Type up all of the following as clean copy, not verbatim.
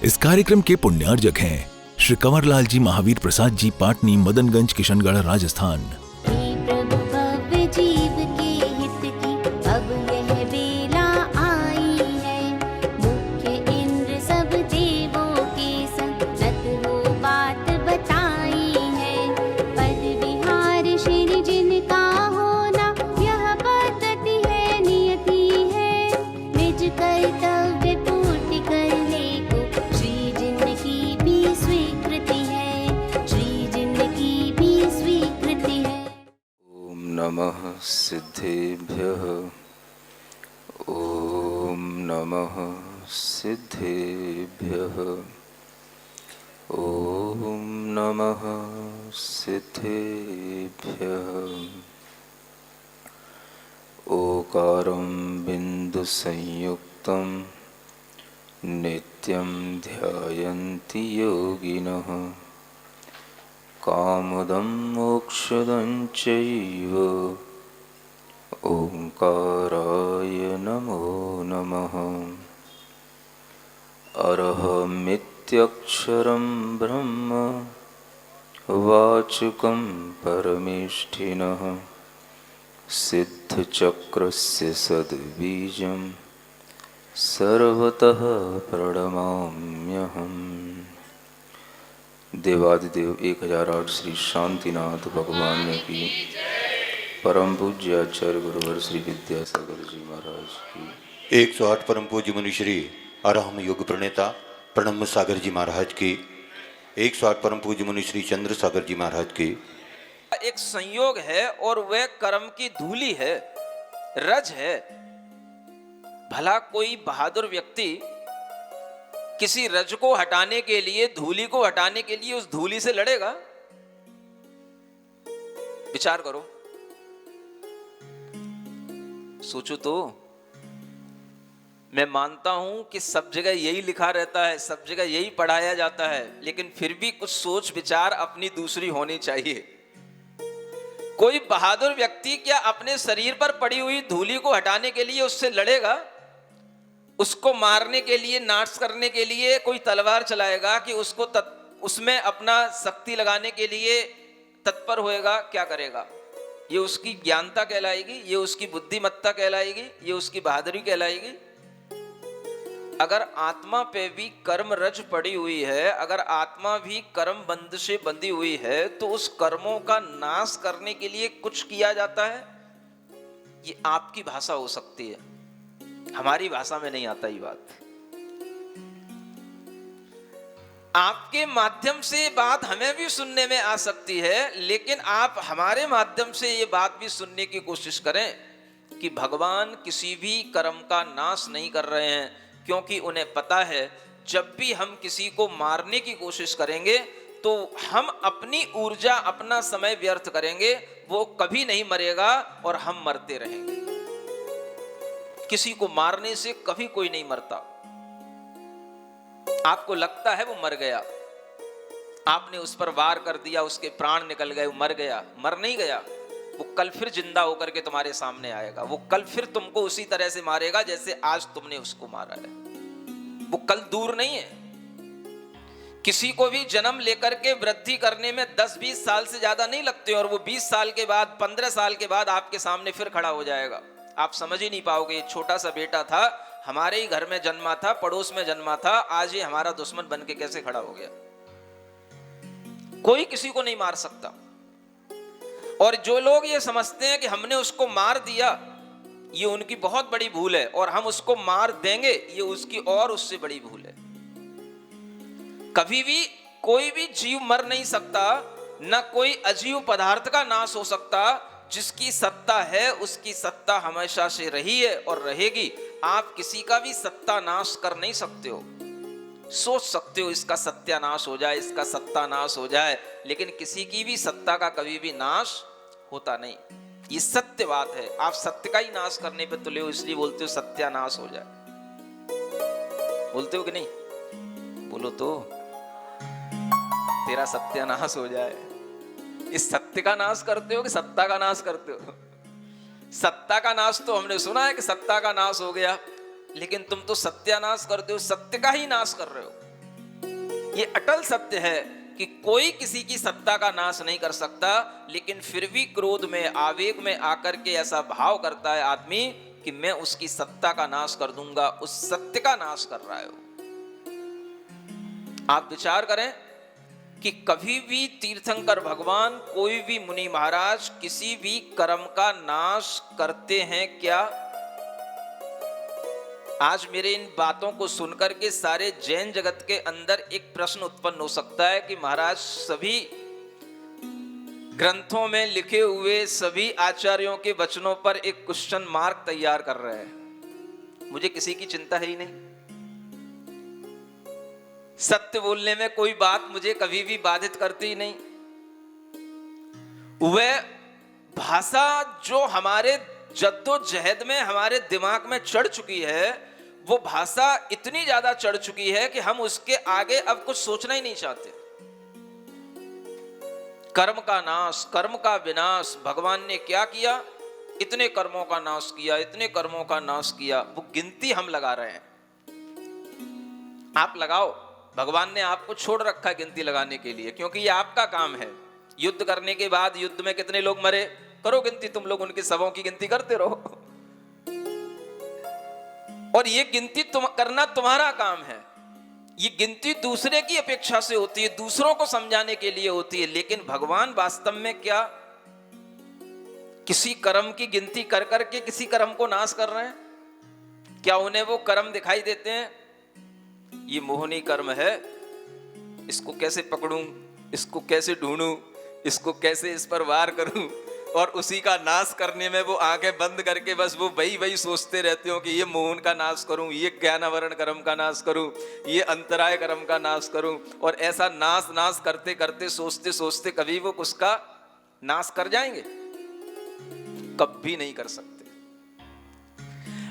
इस कार्यक्रम के पुण्यार्जक हैं श्री कंवरलाल जी महावीर प्रसाद जी, पाटनी, मदनगंज, किशनगढ़, राजस्थान। नमः सिद्धेभ्यः। ओम नमः सिद्धेभ्यः। ओम नमः सिद्धेभ्यः। ओकारं बिंदु संयुक्तं नित्यं ध्यायन्ति योगिनः। कामदं मोक्षदं चैव ओंकाराय नमो नमः। अरहमित्यक्षरं ब्रह्म वाचकं परमेष्ठिनः। सिद्धचक्रस्य सद्बीजं सर्वतः प्रणमाम्यहम्। देवादिदेव 1008 श्री शांतिनाथ भगवान की, परम पूज्य आचार्य गुरुवर श्री विद्यासागर जी महाराज की, 108 परम पूज्य मुनि श्री अरहम युग प्रणेता प्रणम सागर जी महाराज की, 108 परम पूज्य मुनि श्री चंद्र सागर जी महाराज की। एक संयोग है और वह कर्म की धूली है, रज है। भला कोई बहादुर व्यक्ति किसी रज को हटाने के लिए, धूली को हटाने के लिए उस धूली से लड़ेगा? विचार करो, सोचो तो। मैं मानता हूं कि सब जगह यही लिखा रहता है, सब जगह यही पढ़ाया जाता है, लेकिन फिर भी कुछ सोच विचार अपनी दूसरी होनी चाहिए। कोई बहादुर व्यक्ति क्या अपने शरीर पर पड़ी हुई धूली को हटाने के लिए उससे लड़ेगा? उसको मारने के लिए, नाश करने के लिए कोई तलवार चलाएगा कि उसको उसमें अपना शक्ति लगाने के लिए तत्पर होएगा? क्या करेगा? ये उसकी ज्ञानता कहलाएगी, ये उसकी बुद्धिमत्ता कहलाएगी, ये उसकी बहादुरी कहलाएगी? अगर आत्मा पे भी कर्म रज पड़ी हुई है, अगर आत्मा भी कर्म बंध से बंधी हुई है, तो उस कर्मों का नाश करने के लिए कुछ किया जाता है। ये आपकी भाषा हो सकती है, हमारी भाषा में नहीं आता ये बात। आपके माध्यम से बात हमें भी सुनने में आ सकती है, लेकिन आप हमारे माध्यम से ये बात भी सुनने की कोशिश करें कि भगवान किसी भी कर्म का नाश नहीं कर रहे हैं, क्योंकि उन्हें पता है जब भी हम किसी को मारने की कोशिश करेंगे तो हम अपनी ऊर्जा, अपना समय व्यर्थ करेंगे। वो कभी नहीं मरेगा और हम मरते रहेंगे। किसी को मारने से कभी कोई नहीं मरता। आपको लगता है वो मर गया, आपने उस पर वार कर दिया, उसके प्राण निकल गए, वो मर गया। मर नहीं गया, वो कल फिर जिंदा होकर के तुम्हारे सामने आएगा। वो कल फिर तुमको उसी तरह से मारेगा जैसे आज तुमने उसको मारा है। वो कल दूर नहीं है। किसी को भी जन्म लेकर के वृद्धि करने में 10-20 साल से ज्यादा नहीं लगते, और वो 20 साल के बाद, 15 साल के बाद आपके सामने फिर खड़ा हो जाएगा। आप समझ ही नहीं पाओगे। छोटा सा बेटा था, हमारे ही घर में जन्मा था, पड़ोस में जन्मा था, आज ये हमारा दुश्मन बन के कैसे खड़ा हो गया। कोई किसी को नहीं मार सकता। और जो लोग ये समझते हैं कि हमने उसको मार दिया, ये उनकी बहुत बड़ी भूल है, और हम उसको मार देंगे, ये उसकी और उससे बड़ी भूल है। कभी भी कोई भी जीव मर नहीं सकता, न कोई अजीव पदार्थ का नाश हो सकता। जिसकी सत्ता है उसकी सत्ता हमेशा से रही है और रहेगी। आप किसी का भी सत्यानाश कर नहीं सकते हो। सोच सकते हो इसका सत्यानाश हो जाए, इसका सत्यानाश हो जाए, लेकिन किसी की भी सत्ता का कभी भी नाश होता नहीं। ये सत्य बात है। आप सत्य का ही नाश करने पे तुले हो, इसलिए बोलते हो सत्यानाश हो जाए। बोलते हो कि नहीं? बोलो तो, तेरा सत्यानाश हो जाए। इस सत्य का नाश करते हो कि सत्ता का नाश करते हो? सत्ता का नाश तो हमने सुना है कि सत्ता का नाश हो गया, लेकिन तुम तो सत्यानाश करते हो, सत्य का ही नाश कर रहे हो। ये अटल सत्य है कि कोई किसी की सत्ता का नाश नहीं कर सकता, लेकिन फिर भी क्रोध में, आवेग में आकर के ऐसा भाव करता है आदमी कि मैं उसकी सत्ता का नाश कर दूंगा। उस सत्य का नाश कर रहा है वो। आप विचार करें कि कभी भी तीर्थंकर भगवान, कोई भी मुनि महाराज किसी भी कर्म का नाश करते हैं क्या? आज मेरे इन बातों को सुनकर के सारे जैन जगत के अंदर एक प्रश्न उत्पन्न हो सकता है कि महाराज सभी ग्रंथों में लिखे हुए सभी आचार्यों के वचनों पर एक क्वेश्चन मार्क तैयार कर रहे हैं, मुझे किसी की चिंता है ही नहीं। सत्य बोलने में कोई बात मुझे कभी भी बाधित करती ही नहीं। वह भाषा जो हमारे जद्दोजहद में हमारे दिमाग में चढ़ चुकी है, वो भाषा इतनी ज्यादा चढ़ चुकी है कि हम उसके आगे अब कुछ सोचना ही नहीं चाहते। कर्म का नाश, कर्म का विनाश, भगवान ने क्या किया? इतने कर्मों का नाश किया, इतने कर्मों का नाश किया। वो गिनती हम लगा रहे हैं। आप लगाओ, भगवान ने आपको छोड़ रखा है गिनती लगाने के लिए, क्योंकि ये आपका काम है। युद्ध करने के बाद युद्ध में कितने लोग मरे, करो गिनती, तुम लोग उनकी शवों की गिनती करते रहो। और ये गिनती करना तुम्हारा काम है। ये गिनती दूसरे की अपेक्षा से होती है, दूसरों को समझाने के लिए होती है। लेकिन भगवान वास्तव में क्या किसी कर्म की गिनती कर करके किसी कर्म को नाश कर रहे हैं? क्या उन्हें वो कर्म दिखाई देते हैं? ये मोहनी कर्म है, इसको कैसे पकड़ूं, इसको कैसे ढूंढूं, इसको कैसे इस पर वार करूं, और उसी का नाश करने में वो आंखें बंद करके बस वो वही सोचते रहते हो कि ये मोहन का नाश करूं, ये ज्ञानावरण कर्म का नाश करूं, ये अंतराय कर्म का नाश करूं। और ऐसा नाश करते करते, सोचते सोचते कभी वो उसका नाश कर जाएंगे? कभी नहीं कर सकते।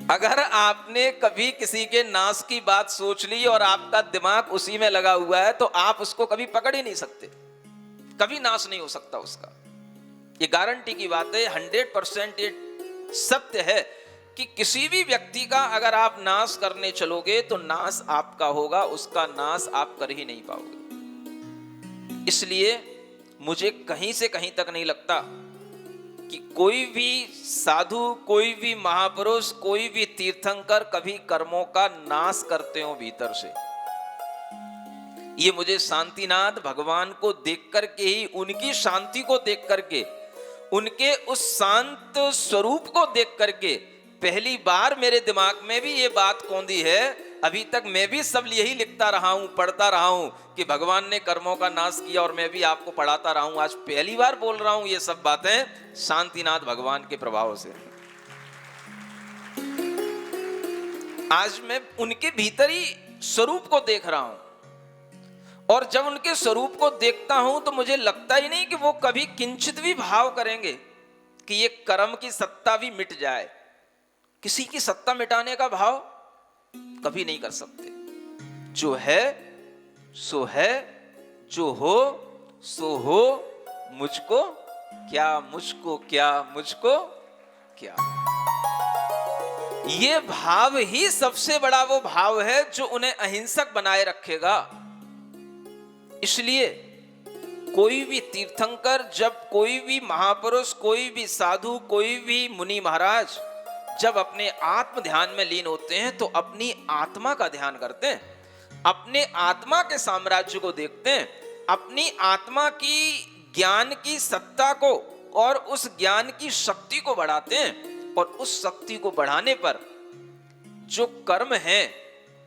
अगर आपने कभी किसी के नाश की बात सोच ली और आपका दिमाग उसी में लगा हुआ है, तो आप उसको कभी पकड़ ही नहीं सकते, कभी नाश नहीं हो सकता उसका। ये गारंटी की बात है, 100% ये सत्य है कि किसी भी व्यक्ति का अगर आप नाश करने चलोगे तो नाश आपका होगा, उसका नाश आप कर ही नहीं पाओगे। इसलिए मुझे कहीं से कहीं तक नहीं लगता कि कोई भी साधु, कोई भी महापुरुष, कोई भी तीर्थंकर कभी कर्मों का नाश करते हो भीतर से। ये मुझे शांतिनाथ भगवान को देख करके ही, उनकी शांति को देख करके, उनके उस शांत स्वरूप को देख करके पहली बार मेरे दिमाग में भी ये बात कौंधी है। अभी तक मैं भी सब यही लिखता रहा हूं, पढ़ता रहा हूं कि भगवान ने कर्मों का नाश किया, और मैं भी आपको पढ़ाता रहा हूं। आज पहली बार बोल रहा हूं ये सब बातें शांतिनाथ भगवान के प्रभाव से। आज मैं उनके भीतरी स्वरूप को देख रहा हूं, और जब उनके स्वरूप को देखता हूं तो मुझे लगता ही नहीं कि वो कभी किंचित भी भाव करेंगे कि ये कर्म की सत्ता भी मिट जाए। किसी की सत्ता मिटाने का भाव कभी नहीं कर सकते। जो है सो है, जो हो सो हो, मुझको क्या, मुझको क्या, मुझको क्या। ये भाव ही सबसे बड़ा वो भाव है जो उन्हें अहिंसक बनाए रखेगा। इसलिए कोई भी तीर्थंकर, जब कोई भी महापुरुष, कोई भी साधु, कोई भी मुनि महाराज जब अपने आत्म ध्यान में लीन होते हैं तो अपनी आत्मा का ध्यान करते हैं, अपने आत्मा के साम्राज्य को देखते हैं, अपनी आत्मा की ज्ञान की सत्ता को और उस ज्ञान की शक्ति को बढ़ाते हैं। और उस शक्ति को बढ़ाने पर जो कर्म हैं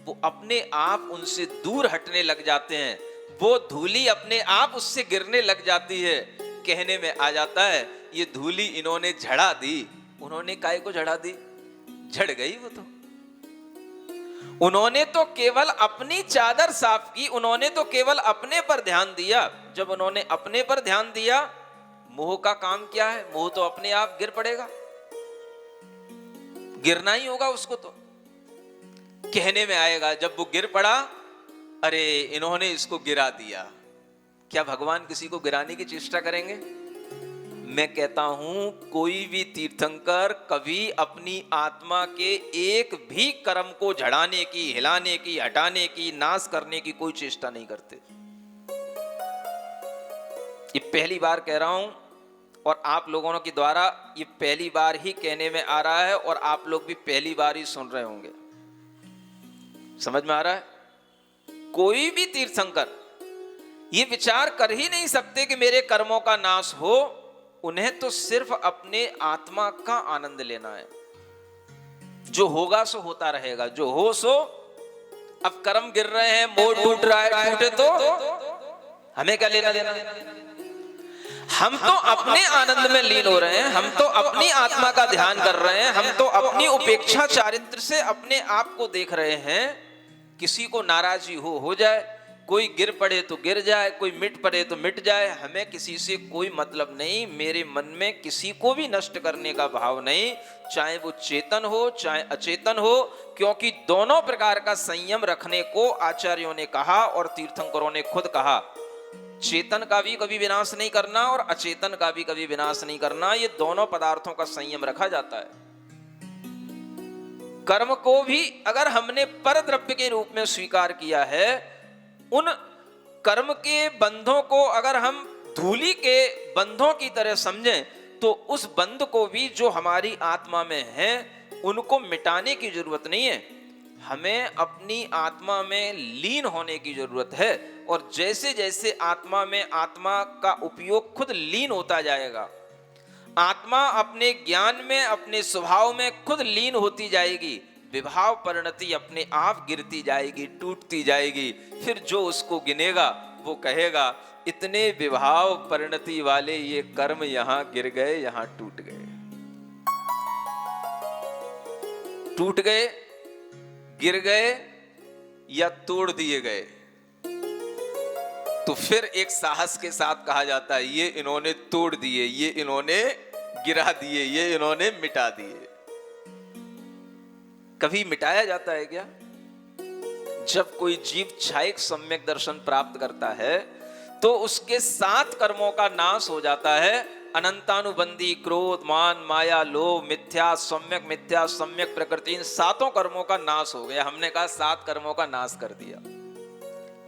वो अपने आप उनसे दूर हटने लग जाते हैं। वो धूली अपने आप उससे गिरने लग जाती है। कहने में आ जाता है ये धूली इन्होंने झड़ा दी। उन्होंने काहे को झड़ा दी? झड़ गई वो तो। उन्होंने तो केवल अपनी चादर साफ की, उन्होंने तो केवल अपने पर ध्यान दिया। जब उन्होंने अपने पर ध्यान दिया, मोह का काम क्या है? मोह तो अपने आप गिर पड़ेगा, गिरना ही होगा उसको। तो कहने में आएगा जब वो गिर पड़ा, अरे इन्होंने इसको गिरा दिया। क्या भगवान किसी को गिराने की चेष्टा करेंगे? मैं कहता हूं कोई भी तीर्थंकर कभी अपनी आत्मा के एक भी कर्म को झड़ाने की, हिलाने की, हटाने की, नाश करने की कोई चेष्टा नहीं करते। ये पहली बार कह रहा हूं और आप लोगों के द्वारा ये पहली बार ही कहने में आ रहा है और आप लोग भी पहली बार ही सुन रहे होंगे। समझ में आ रहा है? कोई भी तीर्थंकर ये विचार कर ही नहीं सकते कि मेरे कर्मों का नाश हो। उन्हें तो सिर्फ अपने आत्मा का आनंद लेना है। जो होगा सो होता रहेगा, जो हो सो। अब कर्म गिर रहे हैं, मोड़ टूट रहा है, टूटे तो हमें क्या लेना देना? हम तो अपने आनंद में लीन हो रहे हैं, हम तो अपनी आत्मा का ध्यान कर रहे हैं, हम तो अपनी उपेक्षा चारित्र से अपने आप को देख रहे हैं। किसी को नाराजी हो जाए, कोई गिर पड़े तो गिर जाए, कोई मिट पड़े तो मिट जाए, हमें किसी से कोई मतलब नहीं। मेरे मन में किसी को भी नष्ट करने का भाव नहीं, चाहे वो चेतन हो चाहे अचेतन हो, क्योंकि दोनों प्रकार का संयम रखने को आचार्यों ने कहा और तीर्थंकरों ने खुद कहा। चेतन का भी कभी विनाश नहीं करना और अचेतन का भी कभी विनाश नहीं करना, ये दोनों पदार्थों का संयम रखा जाता है। कर्म को भी अगर हमने परद्रव्य के रूप में स्वीकार किया है, उन कर्म के बंधों को अगर हम धूली के बंधों की तरह समझें, तो उस बंध को भी जो हमारी आत्मा में है उनको मिटाने की जरूरत नहीं है। हमें अपनी आत्मा में लीन होने की जरूरत है। और जैसे जैसे आत्मा में आत्मा का उपयोग खुद लीन होता जाएगा, आत्मा अपने ज्ञान में, अपने स्वभाव में खुद लीन होती जाएगी, विभाव परिणति अपने आप गिरती जाएगी, टूटती जाएगी। फिर जो उसको गिनेगा वो कहेगा इतने विभाव परिणति वाले ये कर्म यहां गिर गए, यहां टूट गए, टूट गए, गिर गए या तोड़ दिए गए। तो फिर एक साहस के साथ कहा जाता है ये इन्होंने तोड़ दिए, ये इन्होंने गिरा दिए, ये इन्होंने मिटा दिए। कभी मिटाया जाता है क्या? जब कोई जीव क्षायिक सम्यक दर्शन प्राप्त करता है तो उसके 7 कर्मों का नाश हो जाता है। अनंतानुबंधी, क्रोध, मान, माया, लोभ, मिथ्या, सम्यक प्रकृति, इन 7 कर्मों का नाश हो गया। हमने कहा 7 कर्मों का नाश कर दिया।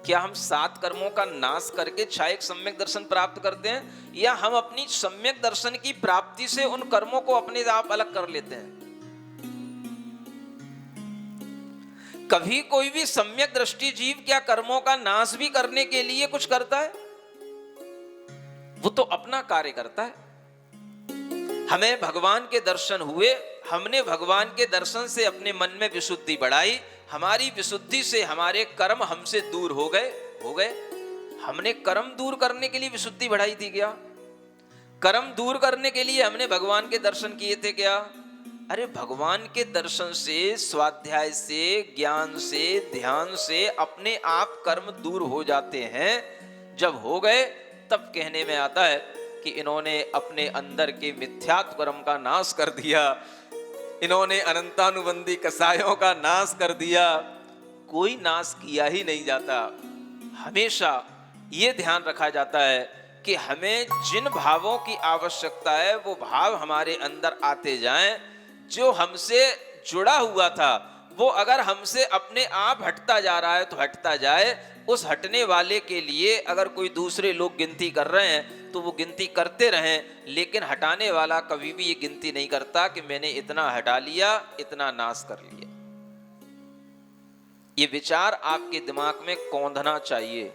क्या हम 7 कर्मों का नाश करके क्षायिक सम्यक दर्शन प्राप्त करते हैं, या हम अपनी सम्यक दर्शन की प्राप्ति से उन कर्मों को अपने आप अलग कर लेते हैं? कभी कोई भी सम्यक दृष्टि जीव क्या कर्मों का नाश भी करने के लिए कुछ करता है? वो तो अपना कार्य करता है। हमें भगवान के दर्शन हुए, हमने भगवान के दर्शन से अपने मन में विशुद्धि बढ़ाई, हमारी विशुद्धि से हमारे कर्म हमसे दूर हो गए। हमने कर्म दूर करने के लिए विशुद्धि बढ़ाई थी क्या? कर्म दूर करने के लिए हमने भगवान के दर्शन किए थे क्या? अरे भगवान के दर्शन से, स्वाध्याय से, ज्ञान से, ध्यान से अपने आप कर्म दूर हो जाते हैं। जब हो गए तब कहने में आता है कि इन्होंने अपने अंदर के मिथ्यात्व कर्म का नाश कर दिया, इन्होंने अनंतानुबंधी कसायों का नाश कर दिया। कोई नाश किया ही नहीं जाता। हमेशा ये ध्यान रखा जाता है कि हमें जिन भावों की आवश्यकता है वो भाव हमारे अंदर आते जाएं। जो हमसे जुड़ा हुआ था वो अगर हमसे अपने आप हटता जा रहा है तो हटता जाए। उस हटने वाले के लिए अगर कोई दूसरे लोग गिनती कर रहे हैं तो वो गिनती करते रहें, लेकिन हटाने वाला कभी भी ये गिनती नहीं करता कि मैंने इतना हटा लिया, इतना नाश कर लिया। ये विचार आपके दिमाग में कौंधना चाहिए।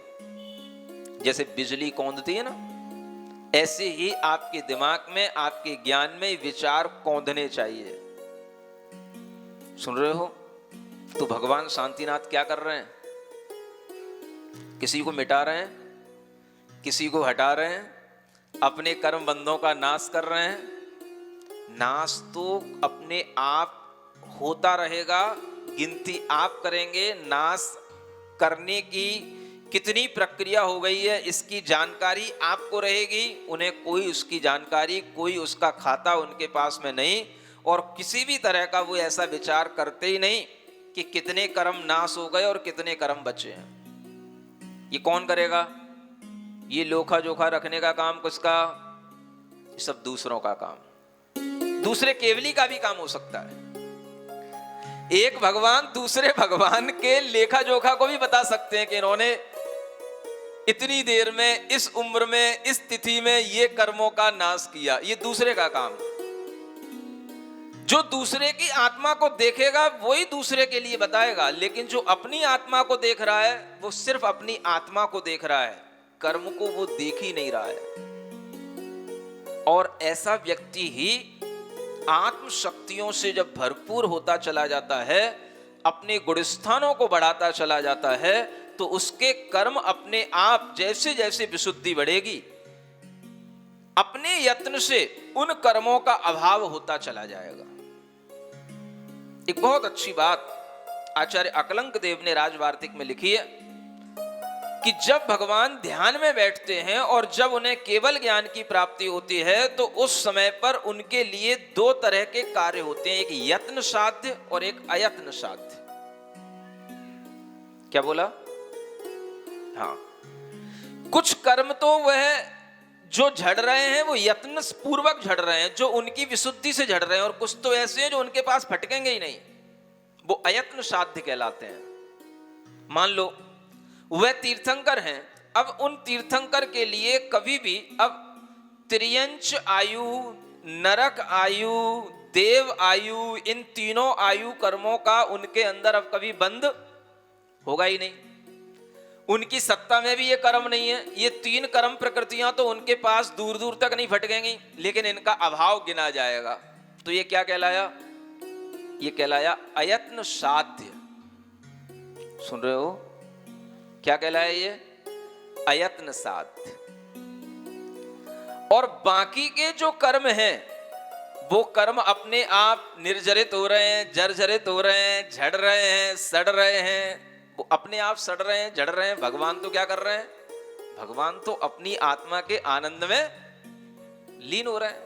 जैसे बिजली कौंधती है ना, ऐसे ही आपके दिमाग में, आपके ज्ञान में विचार कौंधने चाहिए। सुन रहे हो? तो भगवान शांतिनाथ क्या कर रहे हैं? किसी को मिटा रहे हैं, किसी को हटा रहे हैं, अपने कर्म बंधों का नाश कर रहे हैं। नाश तो अपने आप होता रहेगा, गिनती आप करेंगे। नाश करने की कितनी प्रक्रिया हो गई है इसकी जानकारी आपको रहेगी, उन्हें कोई उसकी जानकारी, कोई उसका खाता उनके पास में नहीं। और किसी भी तरह का वो ऐसा विचार करते ही नहीं कि कितने कर्म नाश हो गए और कितने कर्म बचे हैं। ये कौन करेगा? ये लोखा जोखा रखने का काम किसका? सब दूसरों का काम, दूसरे केवली का भी काम हो सकता है। एक भगवान दूसरे भगवान के लेखा जोखा को भी बता सकते हैं कि इन्होंने इतनी देर में, इस उम्र में, इस तिथि में ये कर्मों का नाश किया। ये दूसरे का काम। जो दूसरे की आत्मा को देखेगा वही दूसरे के लिए बताएगा, लेकिन जो अपनी आत्मा को देख रहा है वो सिर्फ अपनी आत्मा को देख रहा है, कर्म को वो देख ही नहीं रहा है। और ऐसा व्यक्ति ही आत्म शक्तियों से जब भरपूर होता चला जाता है, अपने गुणस्थानों को बढ़ाता चला जाता है, तो उसके कर्म अपने आप जैसे जैसे विशुद्धि बढ़ेगी, अपने यत्न से उन कर्मों का अभाव होता चला जाएगा। एक बहुत अच्छी बात आचार्य अकलंक देव ने राजवार्तिक में लिखी है कि जब भगवान ध्यान में बैठते हैं और जब उन्हें केवल ज्ञान की प्राप्ति होती है, तो उस समय पर उनके लिए दो तरह के कार्य होते हैं, एक यत्न साध्य और एक अयत्न साध्य। क्या बोला? हाँ, कुछ कर्म तो वह जो झड़ रहे हैं वो यत्न पूर्वक झड़ रहे हैं, जो उनकी विशुद्धि से झड़ रहे हैं, और कुछ तो ऐसे हैं जो उनके पास फटकेंगे ही नहीं, वो अयत्न साध्य कहलाते हैं। मान लो वह तीर्थंकर हैं, अब उन तीर्थंकर के लिए कभी भी अब त्रियंच आयु, नरक आयु, देव आयु, इन तीनों आयु कर्मों का उनके अंदर अब कभी बंद होगा ही नहीं। उनकी सत्ता में भी ये कर्म नहीं है। ये तीन कर्म प्रकृतियां तो उनके पास दूर दूर तक नहीं फटकेंगी, लेकिन इनका अभाव गिना जाएगा। तो ये क्या कहलाया? ये कहलाया अयत्न साध्य। सुन रहे हो? क्या कहलाया ये? अयत्न साध्य। और बाकी के जो कर्म हैं वो कर्म अपने आप निर्जरित हो रहे हैं, जर्जरित हो रहे हैं, झड़ रहे हैं, सड़ रहे हैं, वो अपने आप सड़ रहे हैं, जड़ रहे हैं। भगवान तो क्या कर रहे हैं? भगवान तो अपनी आत्मा के आनंद में लीन हो रहे हैं,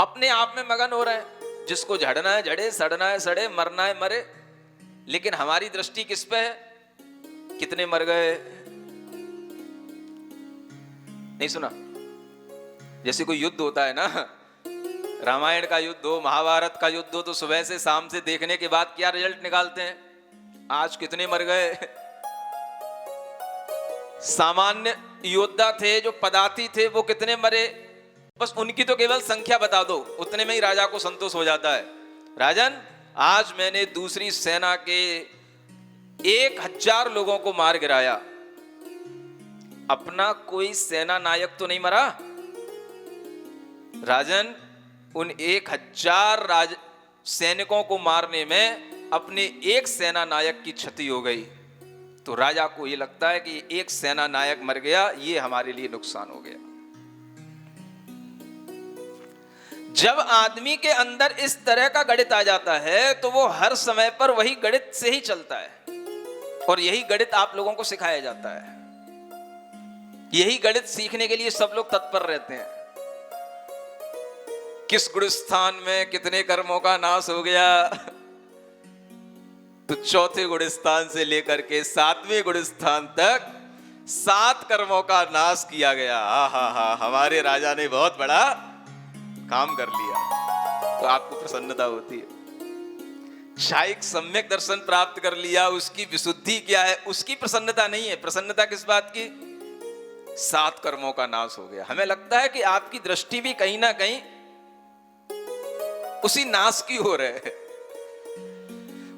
अपने आप में मगन हो रहे हैं। जिसको झड़ना है झड़े, सड़ना है सड़े, मरना है मरे। लेकिन हमारी दृष्टि किस पे है? कितने मर गए? नहीं सुना? जैसे कोई युद्ध होता है ना, रामायण का युद्ध हो, महाभारत का युद्ध हो, तो सुबह से शाम से देखने के बाद क्या रिजल्ट निकालते हैं? आज कितने मर गए? सामान्य योद्धा थे, जो पदाती थे, वो कितने मरे? बस उनकी तो केवल संख्या बता दो, उतने में ही राजा को संतोष हो जाता है। राजन, आज मैंने दूसरी सेना के 1000 लोगों को मार गिराया। अपना कोई सेना नायक तो नहीं मरा? राजन, उन 1000 सैनिकों को मारने में अपने एक सेना नायक की क्षति हो गई। तो राजा को यह लगता है कि एक सेना नायक मर गया, ये हमारे लिए नुकसान हो गया। जब आदमी के अंदर इस तरह का गणित आ जाता है तो वो हर समय पर वही गणित से ही चलता है, और यही गणित आप लोगों को सिखाया जाता है। यही गणित सीखने के लिए सब लोग तत्पर रहते हैं। किस गुणस्थान में कितने कर्मों का नाश हो गया, तो चौथे गुणस्थान से लेकर के 7वें गुणस्थान तक 7 कर्मों का नाश किया गया। हा, हमारे राजा ने बहुत बड़ा काम कर लिया। तो आपको प्रसन्नता होती है। शायद सम्यक दर्शन प्राप्त कर लिया, उसकी विशुद्धि क्या है, उसकी प्रसन्नता नहीं है। प्रसन्नता किस बात की? 7 कर्मों का नाश हो गया। हमें लगता है कि आपकी दृष्टि भी कहीं ना कहीं उसी नाश की ओर है।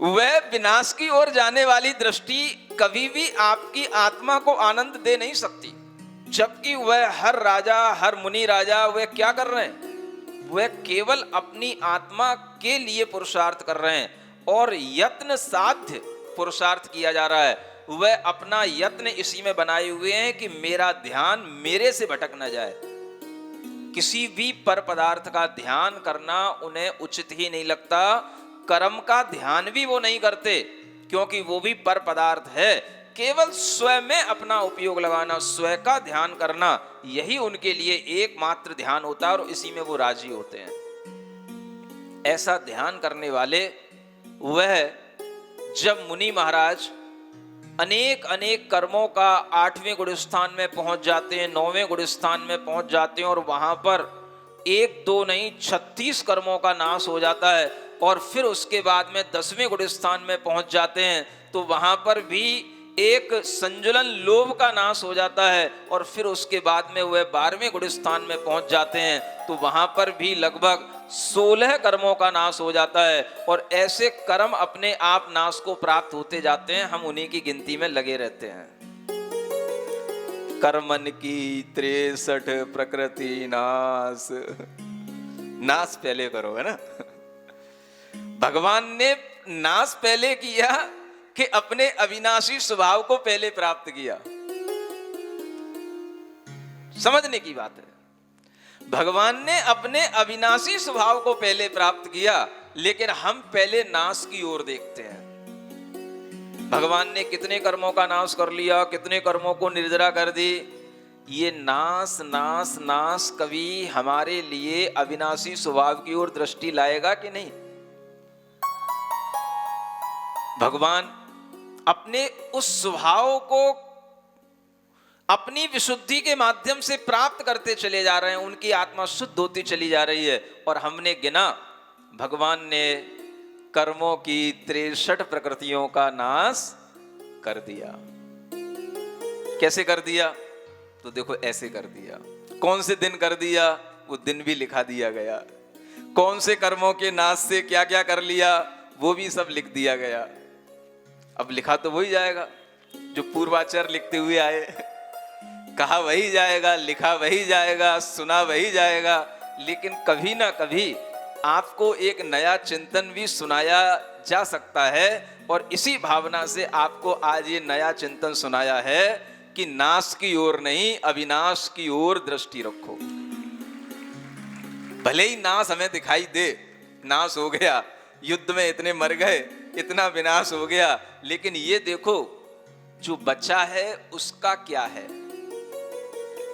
वह विनाश की ओर जाने वाली दृष्टि कभी भी आपकी आत्मा को आनंद दे नहीं सकती, जबकि वह हर राजा, हर मुनि राजा, वह क्या कर रहे हैं? वह केवल अपनी आत्मा के लिए पुरुषार्थ कर रहे हैं, और यत्न साध्य पुरुषार्थ किया जा रहा है। वह अपना यत्न इसी में बनाए हुए हैं कि मेरा ध्यान मेरे से भटक न जाए। किसी भी पर पदार्थ का ध्यान करना उन्हें उचित ही नहीं लगता। कर्म का ध्यान भी वो नहीं करते, क्योंकि वो भी पर पदार्थ है। केवल स्वयं में अपना उपयोग लगाना, स्वयं का ध्यान करना, यही उनके लिए एकमात्र ध्यान होता है, और इसी में वो राजी होते हैं। ऐसा ध्यान करने वाले वह जब मुनि महाराज अनेक अनेक कर्मों का 8वें गुण स्थान में पहुंच जाते हैं, 9वें गुण स्थान में पहुंच जाते हैं, और वहां पर एक दो नहीं 36 कर्मों का नाश हो जाता है। और फिर उसके बाद में 10वें गुण स्थान में पहुंच जाते हैं तो वहां पर भी एक संजुलन लोभ का नाश हो जाता है। और फिर उसके बाद में वह 12वें गुण स्थान में पहुंच जाते हैं तो वहां पर भी लगभग 16 कर्मों का नाश हो जाता है। और ऐसे कर्म अपने आप नाश को प्राप्त होते जाते हैं, हम उन्हीं की गिनती में लगे रहते हैं। कर्मन की 63 प्रकृति नाश, नाश पहले करो, है ना। भगवान ने नाश पहले किया कि अपने अविनाशी स्वभाव को पहले प्राप्त किया। समझने की बात है, भगवान ने अपने अविनाशी स्वभाव को पहले प्राप्त किया, लेकिन हम पहले नाश की ओर देखते हैं। भगवान ने कितने कर्मों का नाश कर लिया, कितने कर्मों को निर्जरा कर दी। ये नाश नाश नाश कभी हमारे लिए अविनाशी स्वभाव की ओर दृष्टि लाएगा कि नहीं? भगवान अपने उस स्वभाव को अपनी विशुद्धि के माध्यम से प्राप्त करते चले जा रहे हैं, उनकी आत्मा शुद्ध होती चली जा रही है। और हमने गिना, भगवान ने कर्मों की 63 प्रकृतियों का नाश कर दिया। कैसे कर दिया? तो देखो ऐसे कर दिया। कौन से दिन कर दिया? वो दिन भी लिखा दिया गया। कौन से कर्मों के नाश से क्या क्या कर लिया वो भी सब लिख दिया गया। अब लिखा तो वही जाएगा जो पूर्वाचार्य लिखते हुए आए, कहा वही जाएगा, लिखा वही जाएगा, सुना वही जाएगा। लेकिन कभी ना कभी आपको एक नया चिंतन भी सुनाया जा सकता है। और इसी भावना से आपको आज ये नया चिंतन सुनाया है कि नाश की ओर नहीं, अविनाश की ओर दृष्टि रखो। भले ही नाश हमें दिखाई दे, नाश हो गया, युद्ध में इतने मर गए, इतना विनाश हो गया, लेकिन ये देखो जो बचा है उसका क्या है।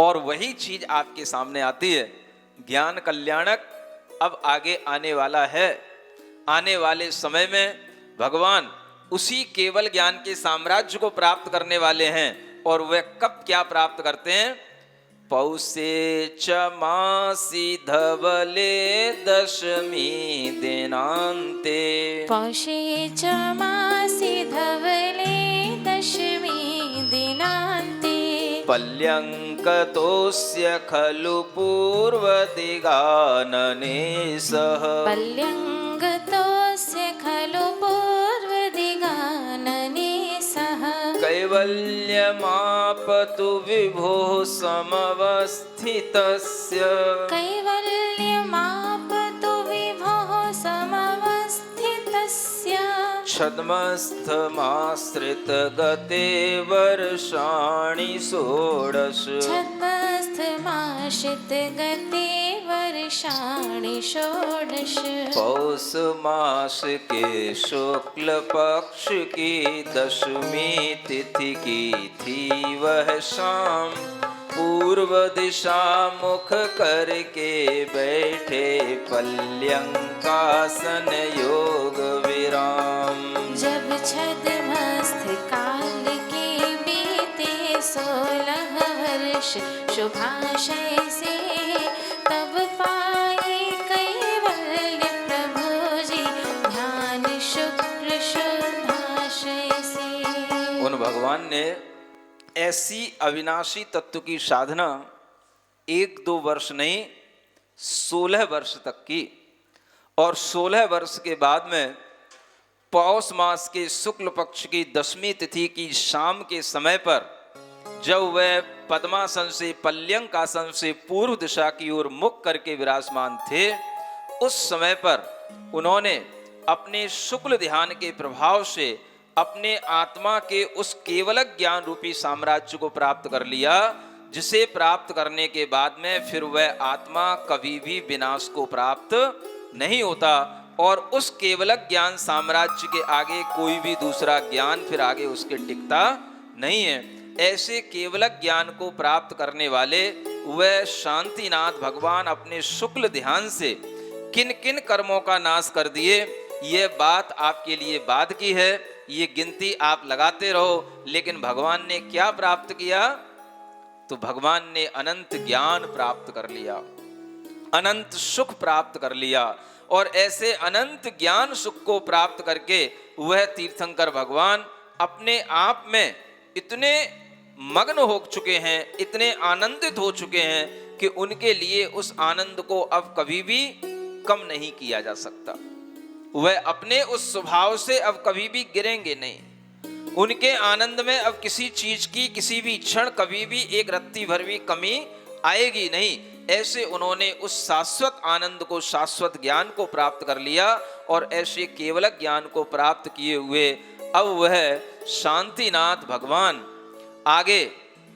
और वही चीज आपके सामने आती है। ज्ञान कल्याणक अब आगे आने वाला है। आने वाले समय में भगवान उसी केवल ज्ञान के साम्राज्य को प्राप्त करने वाले हैं। और वह कब क्या प्राप्त करते हैं? पौषे च मासी धवले दशमी दिनांते, पौषे च मासी धवले दशमी दिनांते, पल्यङ्कतोऽस्य खलु पूर्वदिगानने सह, पल्यङ्कतोऽस्य खलु पूर्वदिगानने सह, कैवल्यमापतु विभो समवस्थितस्य, कैवल्यमापतु विभोः समवस्थितस्य, छद्मस्थमाश्रितगते वर्षाणि षोडश, छद्मस्थमाश्रितगते वर्षाणि षोडश, पौष मास के शुक्ल पक्ष की 10वीं तिथि की थी वह शाम। पूर्व दिशा मुख करके बैठे पल्यंकासन योग विराम। जब छद्मस्थ काल के बीते 16 वर्ष शुभाशय से, तब पाए कैवल्य प्रभु जी ध्यान शुक्र शुभाशय से। उन भगवान ने ऐसी अविनाशी तत्व की साधना 1-2 वर्ष नहीं 16 वर्ष तक की। और 16 वर्ष के बाद में पौष मास के शुक्ल पक्ष की 10वीं तिथि की शाम के समय पर, जब वह पद्मासन से पल्यंकासन से पूर्व दिशा की ओर मुख करके विराजमान थे, उस समय पर उन्होंने अपने शुक्ल ध्यान के प्रभाव से अपने आत्मा के उस केवलक ज्ञान रूपी साम्राज्य को प्राप्त कर लिया, जिसे प्राप्त करने के बाद में फिर वह आत्मा कभी भी विनाश को प्राप्त नहीं होता। और उस केवलक ज्ञान साम्राज्य के आगे कोई भी दूसरा ज्ञान फिर आगे उसके टिकता नहीं है। ऐसे केवलक ज्ञान को प्राप्त करने वाले वह शांतिनाथ भगवान अपने शुक्ल ध्यान से किन किन कर्मों का नाश कर दिए, ये बात आपके लिए बाद की है। ये गिनती आप लगाते रहो। लेकिन भगवान ने क्या प्राप्त किया? तो भगवान ने अनंत ज्ञान प्राप्त कर लिया। अनंत सुख प्राप्त कर लिया। और ऐसे अनंत ज्ञान सुख को प्राप्त करके वह तीर्थंकर भगवान अपने आप में इतने मग्न हो चुके हैं, इतने आनंदित हो चुके हैं कि उनके लिए उस आनंद को अब कभी भी कम नहीं किया जा सकता। वह अपने उस स्वभाव से अब कभी भी गिरेंगे नहीं। उनके आनंद में अब किसी चीज की किसी भी क्षण कभी भी एक रत्ती भर भी कमी आएगी नहीं। ऐसे उन्होंने उस शाश्वत आनंद को, शाश्वत ज्ञान को प्राप्त कर लिया। और ऐसे केवल ज्ञान को प्राप्त किए हुए अब वह शांतिनाथ भगवान आगे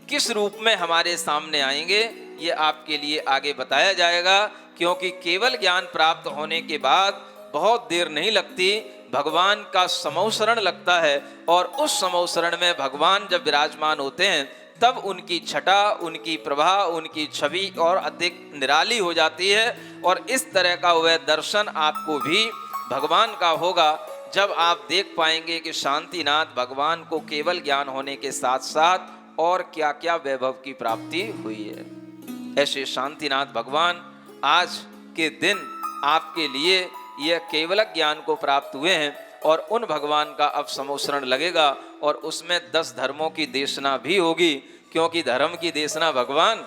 किस रूप में हमारे सामने आएंगे, ये आपके लिए आगे बताया जाएगा। क्योंकि केवल ज्ञान प्राप्त होने के बाद बहुत देर नहीं लगती, भगवान का समौसरण लगता है। और उस समौसरण में भगवान जब विराजमान होते हैं तब उनकी छटा, उनकी प्रभा, उनकी छवि और अधिक निराली हो जाती है। और इस तरह का वह दर्शन आपको भी भगवान का होगा जब आप देख पाएंगे कि शांतिनाथ भगवान को केवल ज्ञान होने के साथ साथ और क्या क्या वैभव की प्राप्ति हुई है। ऐसे शांतिनाथ भगवान आज के दिन आपके लिए यह केवल ज्ञान को प्राप्त हुए हैं। और उन भगवान का अब समोसरण लगेगा और उसमें 10 धर्मों की देशना भी होगी। क्योंकि धर्म की देशना भगवान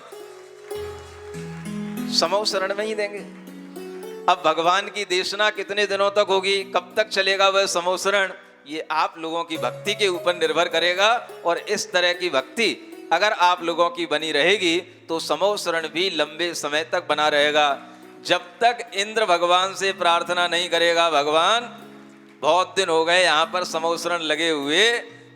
समोसरण में ही देंगे। अब भगवान की देशना कितने दिनों तक होगी, कब तक चलेगा वह समोसरण, ये आप लोगों की भक्ति के ऊपर निर्भर करेगा। और इस तरह की भक्ति अगर आप लोगों की बनी रहेगी तो समोसरण भी लंबे समय तक बना रहेगा। जब तक इंद्र भगवान से प्रार्थना नहीं करेगा, भगवान बहुत दिन हो गए यहाँ पर समोसरण लगे हुए,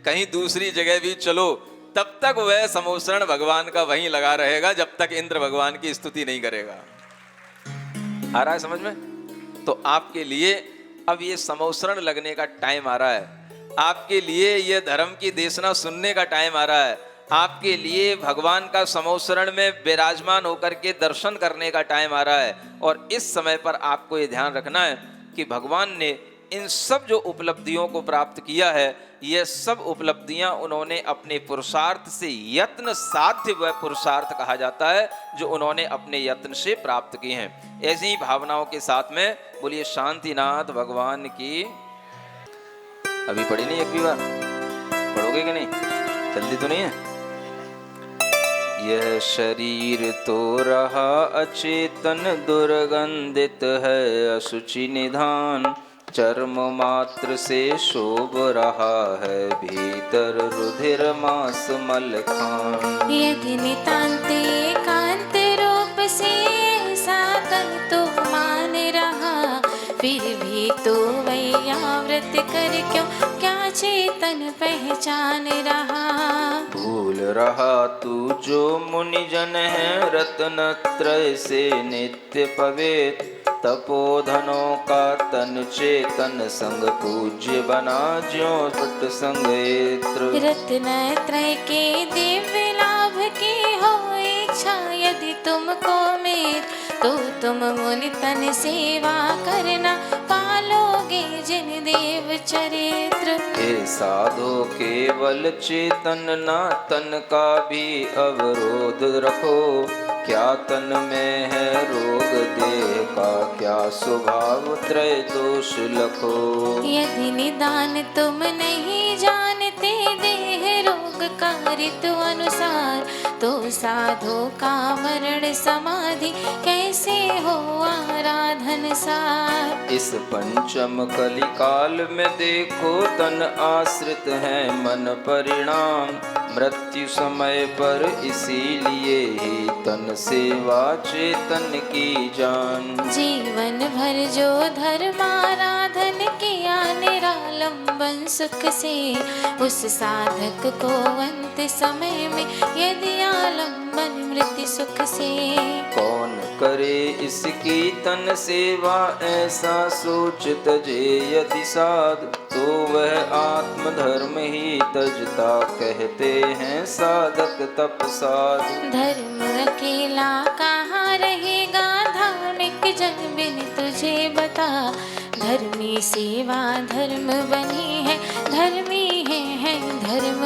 कहीं दूसरी जगह भी चलो, तब तक वह समोसरण भगवान का वहीं लगा रहेगा जब तक इंद्र भगवान की स्तुति नहीं करेगा। आ रहा है समझ में? तो आपके लिए अब ये समोसरण लगने का टाइम आ रहा है। आपके लिए ये धर्म की देशना सुनने का टाइम आ रहा है। आपके लिए भगवान का समोसरण में विराजमान होकर के दर्शन करने का टाइम आ रहा है। और इस समय पर आपको ये ध्यान रखना है कि भगवान ने इन सब जो उपलब्धियों को प्राप्त किया है, ये सब उपलब्धियां उन्होंने अपने पुरुषार्थ से, यत्न साध्य वह पुरुषार्थ कहा जाता है जो उन्होंने अपने यत्न से प्राप्त किए हैं। ऐसी ही भावनाओं के साथ में बोलिए शांतिनाथ भगवान की। अभी पढ़ी नहीं, एक भी बार पढ़ोगे कि नहीं? जल्दी तो नहीं है? यह शरीर तो रहा अचेतन, दुर्गंधित है अशुचि निधान, चर्म मात्र से शोभ रहा है, भीतर रुधिर मास मल खान। यदि नितांते एकांत रूप से ऐसा तन तो मान रहा, फिर भी तो वैयाव्रत कर क्यों क्या चेतन पहचान रहा। भूल रहा तू जो मुनिजन है, रत्नत्रय से नित्य पवित्र, तपोधनों का तन चेतन संग पूज्य बना ज्यों सत्संगेत्र। रत्नत्रय के दिव्य लाभ की हो इच्छा यदि तुमको मेर, तो तुम मुनि तन सेवा करना, पालोगे जिन देव चरित्र। हे साधो केवल चेतन ना तन का भी अवरोध रखो, क्या तन में है रोग देह का, क्या स्वभाव त्रय दोष लखो। यदि निदान तुम नहीं जानते देह रोग का ऋतु अनुसार, तो साधो का मरण समाधि कैसे हो आराधन सार। इस पंचम कलि काल में देखो तन आश्रित है मन परिणाम, मृत्यु समय पर इसीलिए ही तन सेवा चेतन की जान। जीवन भर जो धर्माराधन किया निरालंबन सुख से, उस साधक को अंत समय में यदि आलंबन मृत्यु सुख से। कौन करे इसकी तन सेवा ऐसा सोच तजे यदि साध, तो वह आत्मधर्म ही तजता कहते हैं साधक तपसाद। धर्म अकेला कहाँ रहेगा धार्मिक जन बिन तुझे बता, धर्मी सेवा धर्म बनी है, धर्मी है धर्म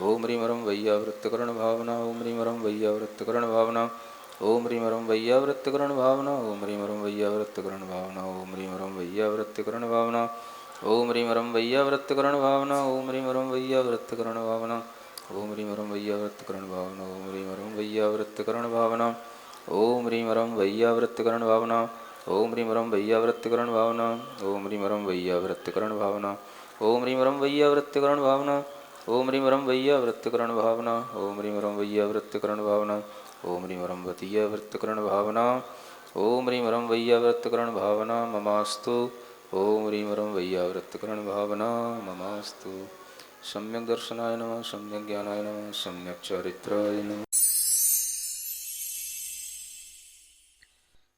ओम ह्रीं रं वैयावृत्तकरण भावना ओम ह्रीं रं वैयावृत्तकरण भावना ओम ह्रीं रं वैयावृत्तकरण भावना ओम ह्रीं रं वैयावृत्तकरण भावना ओम ह्रीं रं वैयावृत्तकरण भावना ओम ह्रीं रं वैयावृत्तकरण भावना ओम ह्रीं रं वैयावृत्तकरण भावना ओम ह्रीं रं वैयावृत्तकरण भावना ओम ह्रीं रं वैयावृत्तकरण भावना ओम ह्रीं रं वैयावृत्तकरण भावना ओम ह्रीं रं वैयावृत्तकरण भावना ओम ह्रीं रं वैयावृत्तकरण भावना ओम ह्रीं रं वैयावृत्तकरण भावना ओम ह्रीं रं वैयावृत्तकरण भावना ओम ह्रीं रं वैयावृत्तकरण भावना ओम ह्रीं रं वैयावृत्तकरण भावना ओम ह्रीं रं वैयावृत्तकरण भावना ममास्तु ओम ह्रीं रं वैयावृत्तकरण भावना ममास्तु। सम्यक दर्शनाय नमः, सम्यक ज्ञानाय नमः, सम्यक चारित्राय नमः।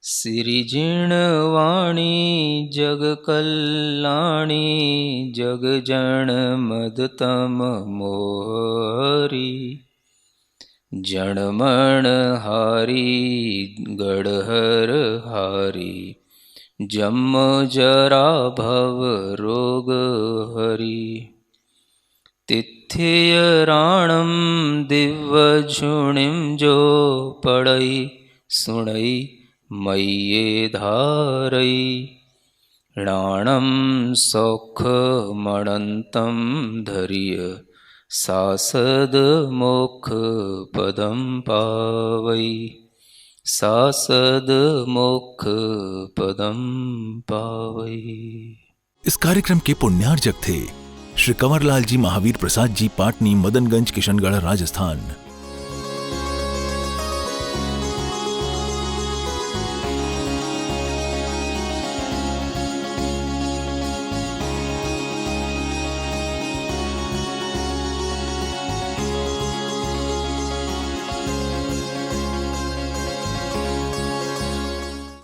सिरिजिणवाणी जग कल्याणी जग जन मदतम मोहरी जनमण हारी गढ़हर हारी जम जरा भव रोग हरि तिथियराणम दिव्यझुणिम जो पढ़ई सुणई मय्ये धारई राणम सौखमणन्तं धरिय सासद मोक्ष पदम पावई सासद मोक्ष पदम पावई। इस कार्यक्रम के पुण्यार्जक थे श्री कंवरलाल जी महावीर प्रसाद जी, पाटनी, मदनगंज, किशनगढ़, राजस्थान।